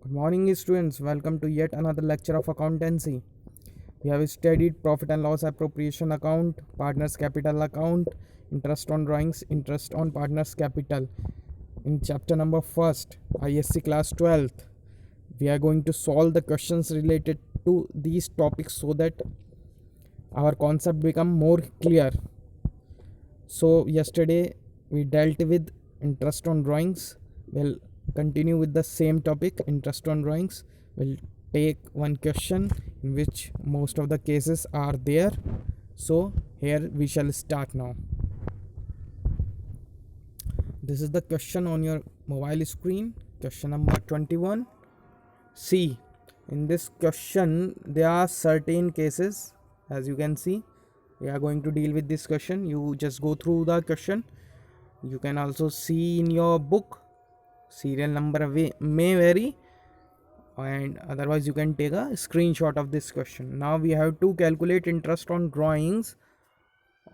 Good morning, students. Welcome to yet another lecture of accountancy. We have studied profit and loss appropriation account, partners capital account, interest on drawings, interest on partners capital. In chapter number first, ISC class 12th, we are going to solve the questions related to these topics so that our concept become more clear. So yesterday we dealt with interest on drawings. We'll continue with the same topic, interest on drawings. We'll take one question in which most of the cases are there. So here we shall start now. This is the question on your mobile screen, question number 21. See, in this question there are certain cases. As you can see, we are going to deal with this question. You just go through the question. You can also see in your book, serial number may vary, and otherwise you can take a screenshot of this question. Now we have to calculate interest on drawings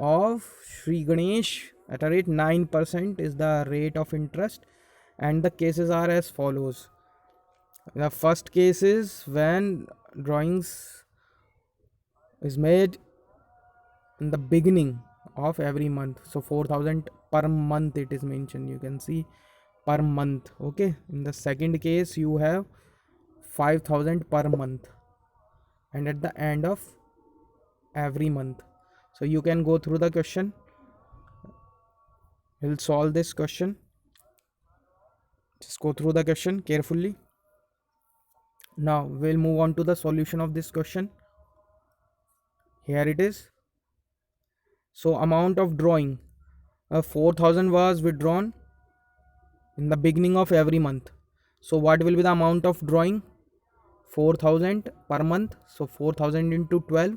of Sri Ganesh at a rate 9% is the rate of interest, and the cases are as follows. The first case is when drawings is made in the beginning of every month. So 4,000 per month it is mentioned. You can see per month. Okay. In the second case you have 5,000 per month and at the end of every month. So you can go through the question. We'll solve this question. Just go through the question carefully. Now we'll move on to the solution of this question. Here it is. So amount of drawing, 4,000 was withdrawn in the beginning of every month. So what will be the amount of drawing? 4,000 per month. So 4,000 into 12,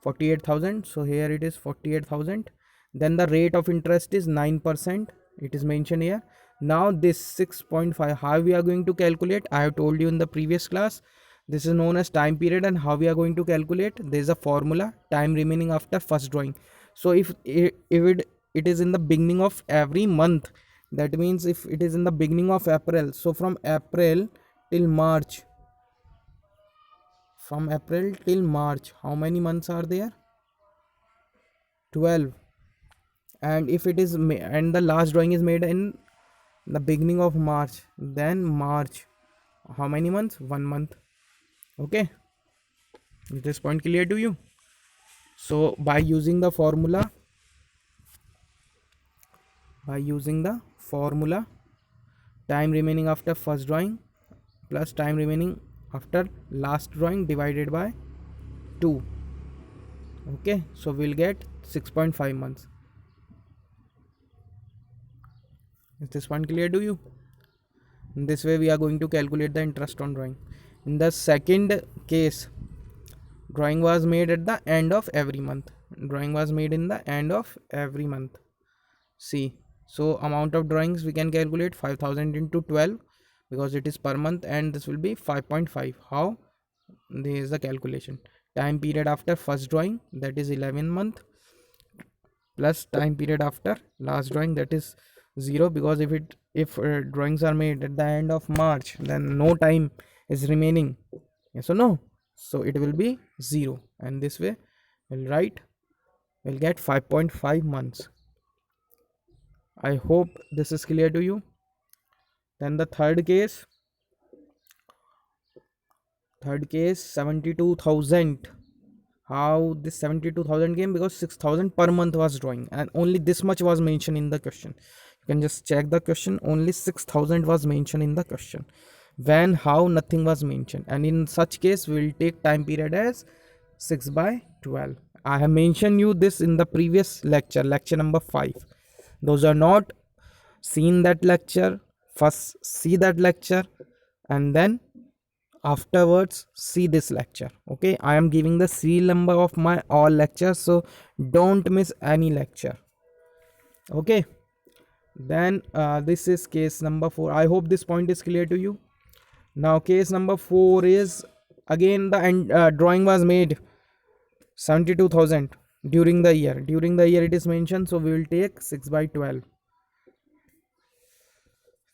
48,000. So here it is 48,000. Then the rate of interest is 9%. It is mentioned here. Now this 6.5, how we are going to calculate? I have told you in the previous class. This is known as time period, and how we are going to calculate? There is a formula, time remaining after first drawing. So if it is in the beginning of every month, that means if it is in the beginning of April, so from April till March, how many months are there? 12. And if it is and the last drawing is made in the beginning of March, then March, how many months? 1 month. Okay, is this point clear to you? So by using the formula, time remaining after first drawing plus time remaining after last drawing divided by 2. Okay, so we'll get 6.5 months. Is this one clear to you? In this way we are going to calculate the interest on drawing. In the second case, drawing was made at the end of every month. See, so amount of drawings we can calculate 5,000 into 12 because it is per month, and this will be 5.5. How? There is the calculation. Time period after first drawing, that is 11 month, plus time period after last drawing, that is 0, because if drawings are made at the end of March, then no time is remaining. Yes or no? So it will be 0, and this way we'll get 5.5 months. I hope this is clear to you. Then the third case 72,000. How this 72,000 came? Because 6,000 per month was drawing, and only this much was mentioned in the question. You can just check the question. Only 6,000 was mentioned in the question. When, how, nothing was mentioned, and in such case we will take time period as 6/12. I have mentioned you this in the previous lecture number 5. Those are not seen that lecture, first see that lecture and then afterwards see this lecture. Okay, I am giving the serial number of my all lectures, so don't miss any lecture. Okay, then this is case number 4. I hope this point is clear to you. Now case number 4 is again the drawing was made 72,000 during the year. It is mentioned, so we will take 6/12.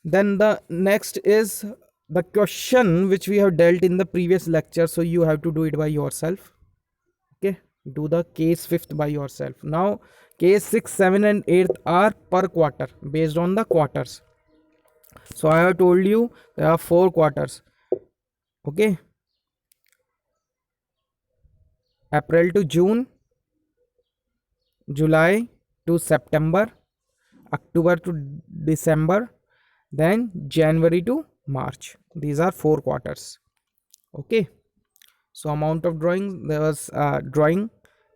Then the next is the question which we have dealt in the previous lecture, so you have to do it by yourself. Okay, do the case 5th by yourself. Now case 6, 7 and 8 are per quarter based on the quarters. So I have told you there are 4 quarters. Okay, April to June, July to September, October to December, then January to March. These are 4 quarters. Okay, so amount of drawing, there was drawing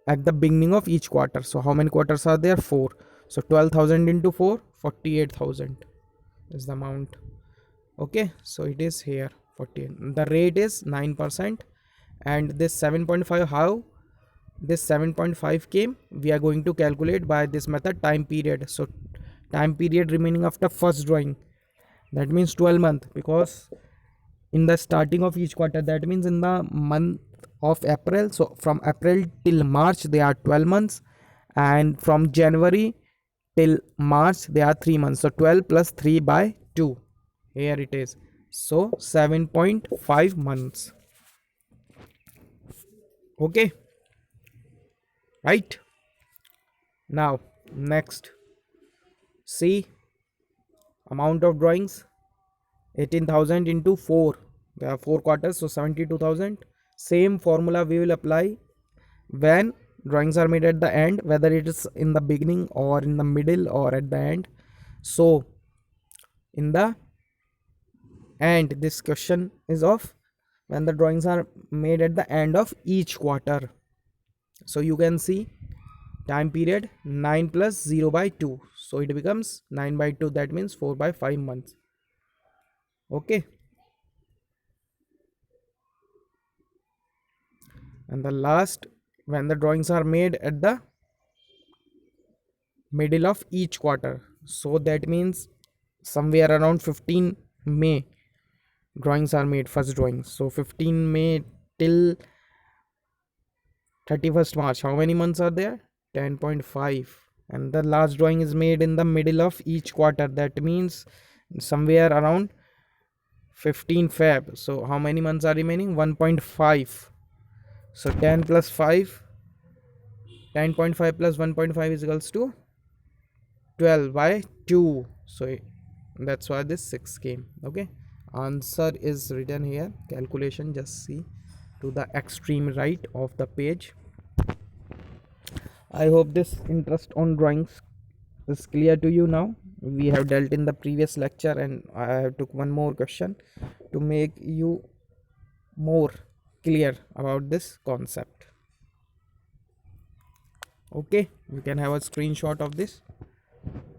at the beginning of each quarter. So how many quarters are there? 4. So 12,000 into 4, 48,000 is the amount. Okay, so it is here 48. The rate is 9%, and this 7.5, how this 7.5 came, we are going to calculate by this method, time period. So time period remaining after first drawing, that means 12 month, because in the starting of each quarter, that means in the month of April, so from April till March they are 12 months, and from January till March they are 3 months. So 12 plus 3 by 2, here it is, so 7.5 months. Okay, right? Now next, see amount of drawings, 18,000 into 4, there are 4 quarters, so 72,000. Same formula we will apply when drawings are made at the end, whether it is in the beginning or in the middle or at the end. So in the end, this question is of when the drawings are made at the end of each quarter. So you can see time period 9 plus 0 by 2, so it becomes 9 by 2, that means 4 by 5 months. Okay, and the last, when the drawings are made at the middle of each quarter, so that means somewhere around 15 May drawings are made, first drawings. So 15 May till 31st March, how many months are there? 10.5. And the last drawing is made in the middle of each quarter, that means somewhere around 15 Feb. So how many months are remaining? 1.5. So 10 plus 5, 10.5 plus 1.5 is equals to 12 by 2. So that's why this 6 came. Okay, answer is written here, calculation just see to the extreme right of the page. I hope this interest on drawings is clear to you now. We have dealt in the previous lecture, and I have took one more question to make you more clear about this concept. Okay, you can have a screenshot of this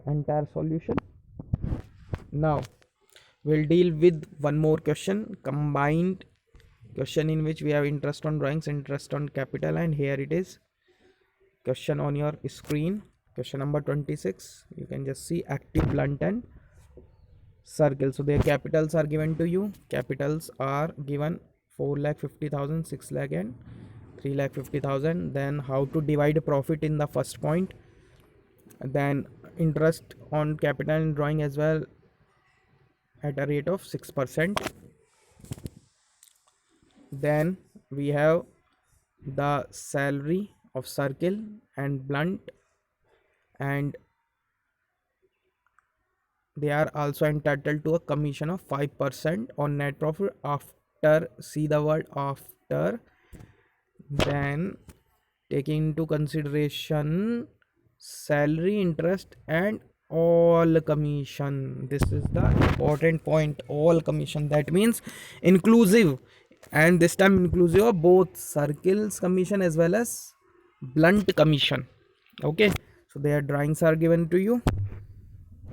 entire solution. Now we'll deal with one more question, combined question, in which we have interest on drawings, interest on capital, and here it is question on your screen, question number 26. You can just see active, blunt and circle. So their capitals are given to you. Capitals are given 4,50,000, 6 lakh and 3,50,000. Then how to divide profit in the first point, then interest on capital and drawing as well at a rate of 6%. Then we have the salary of circle and blunt, and they are also entitled to a commission of 5% on net profit after, see the word after, then taking into consideration salary, interest and all commission. This is the important point, all commission, that means inclusive, and this time inclusive of both circles commission as well as blunt commission. Okay, so their drawings are given to you,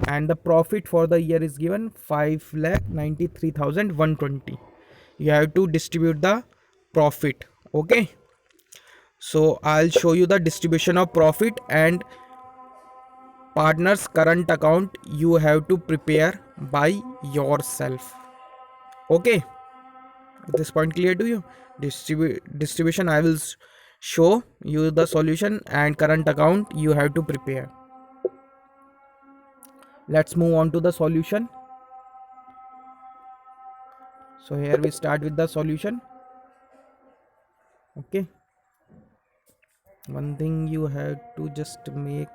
and the profit for the year is given 5,93,120. You have to distribute the profit. Okay, so I'll show you the distribution of profit, and partners current account you have to prepare by yourself. Okay, at this point clear to you? Distribution I will show you the solution, and current account you have to prepare. Let's move on to the solution. So here we start with the solution. Okay, one thing you have to just make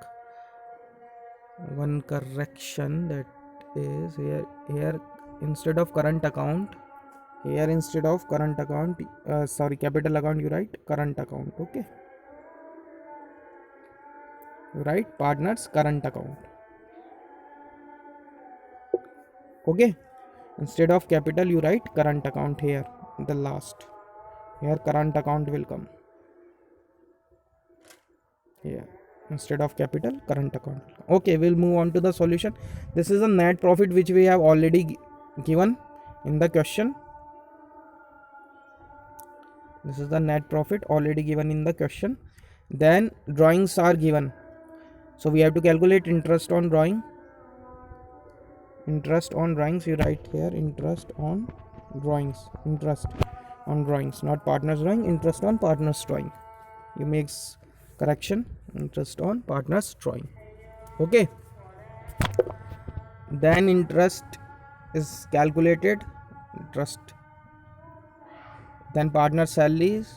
one correction, that is here instead of current account, capital account, you write current account. Okay, you write partners current account. Okay, instead of capital you write current account here, the last. Here current account will come here instead of capital, current account. Okay, we'll move on to the solution. This is a net profit which we have already given in the question. This is the net profit already given in the question. Then drawings are given, so we have to calculate interest on drawing. Interest on drawings, you write here interest on drawings. Interest on drawings, not partners drawing. Interest on partners drawing, you makes correction. Interest on partners drawing. Okay, then interest is calculated. Interest, then partner salaries,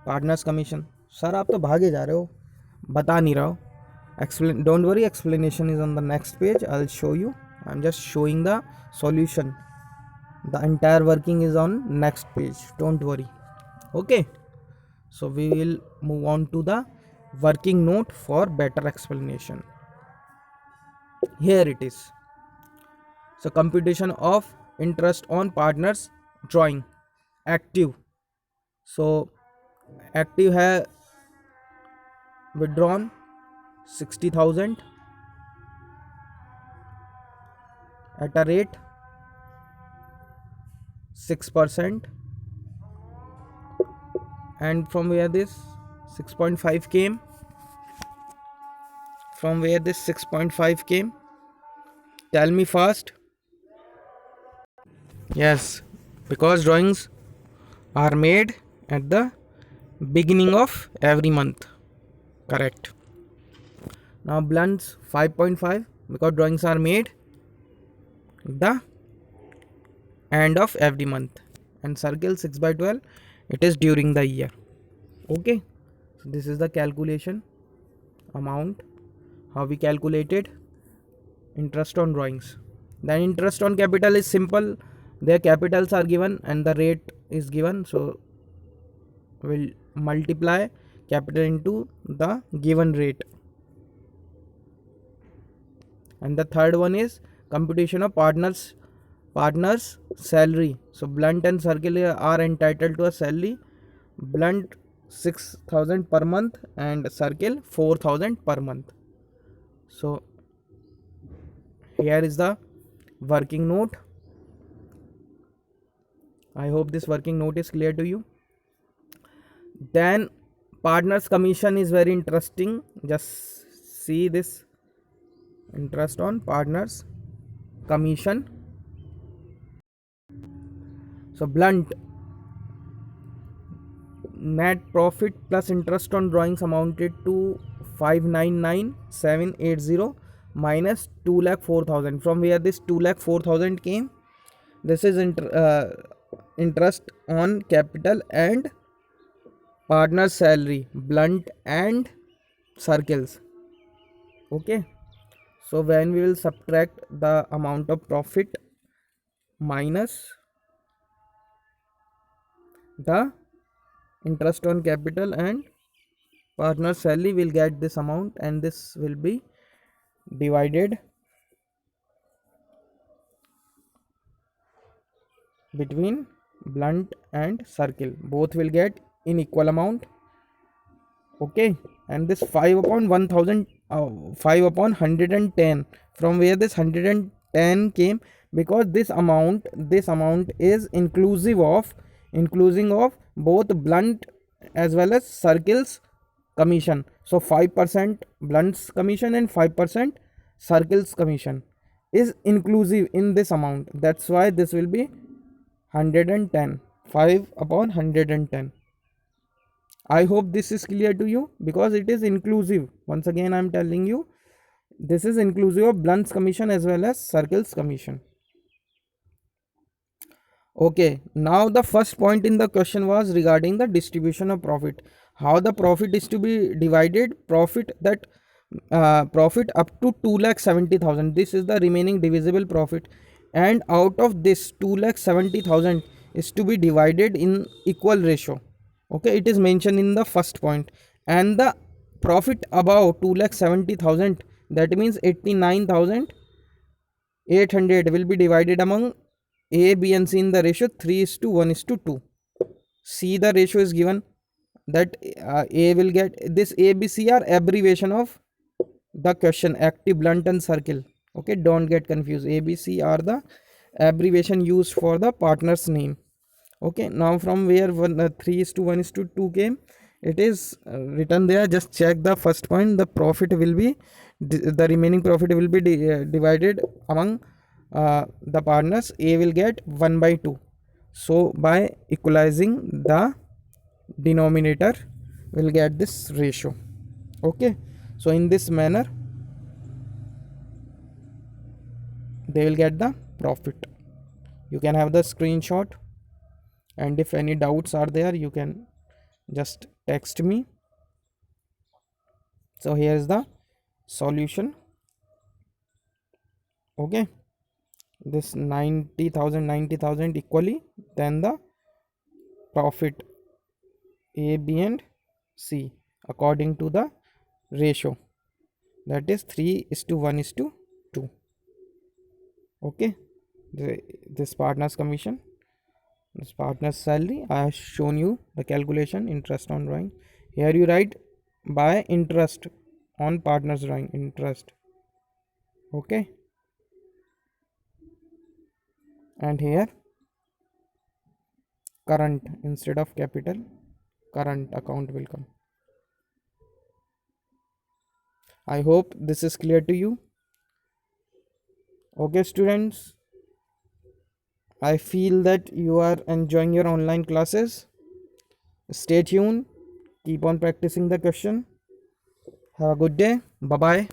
partners commission. Sir आप तो भागे जा रहे हो, बता नहीं रहा हो. Explain, don't worry, explanation is on the next page. I'll show you. I'm just showing the solution. The entire working is on next page, don't worry. Okay, so we will move on to the working note for better explanation. Here it is. So computation of interest on partners drawing. Active, so active है withdrawn 60,000 at a rate 6%, and from where this 6.5 came, from where this 6.5 came, tell me fast. Yes, because drawings are made at the beginning of every month. Correct. Now blunts 5.5 because drawings are made at the end of every month, and circle 6/12, it is during the year. Okay, so this is the calculation amount, how we calculated interest on drawings. Then interest on capital is simple. Their capitals are given and the rate is given, so we'll multiply capital into the given rate. And the third one is computation of partners salary. So blunt and circle are entitled to a salary. Blunt 6,000 per month and circle 4,000 per month. So here is the working note. I hope this working note is clear to you. Then partners commission is very interesting. Just see this, interest on partners commission. So blunt net profit plus interest on drawings amounted to 599,780 minus 2,04,000. From where this 2,04,000 came? This is interest on capital and partner salary, blunt and circles. Okay, so when we will subtract the amount of profit minus the interest on capital and partner salary, will get this amount, and this will be divided between blunt and circle. Both will get in equal amount. Okay, and this 5 upon 1000, 5 upon 110, from where this 110 came? Because this amount is inclusive of both blunt as well as circles commission. So 5% blunt's commission and 5% circles commission is inclusive in this amount. That's why this will be 110, 5 upon 110. I hope this is clear to you, because it is inclusive. Once again I am telling you, this is inclusive of blunt's commission as well as circles commission. Okay, now the first point in the question was regarding the distribution of profit. How the profit is to be divided? Profit up to 2,70,000. This is the remaining divisible profit, and out of this 2,70,000 is to be divided in equal ratio. Okay, it is mentioned in the first point, and the profit above 2,70,000, that means 89,800, will be divided among A, B, and C in the ratio 3:1:2. See, the ratio is given that A will get this. A, B, C are abbreviation of the question, active, blunt, and circle. Okay, don't get confused. A, B, C are the abbreviation used for the partner's name. Okay, now from where 3:1:2 came, it is written there. Just check the first point. The profit will be the remaining profit will be divided among the partners. A will get 1/2. So by equalizing the denominator, we'll get this ratio. Okay, so in this manner they will get the profit. You can have the screenshot, and if any doubts are there, you can just text me. So here is the solution. Okay, this 90,000 equally, then the profit A, B, and C according to the ratio, that is 3:1:2. Okay, this partner's commission, this partner's salary. I have shown you the calculation, interest on drawing. Here you write by interest on partner's drawing, interest. Okay, and here current instead of capital, current account will come. I hope this is clear to you. Okay, students, I feel that you are enjoying your online classes. Stay tuned, keep on practicing the question. Have a good day. Bye bye.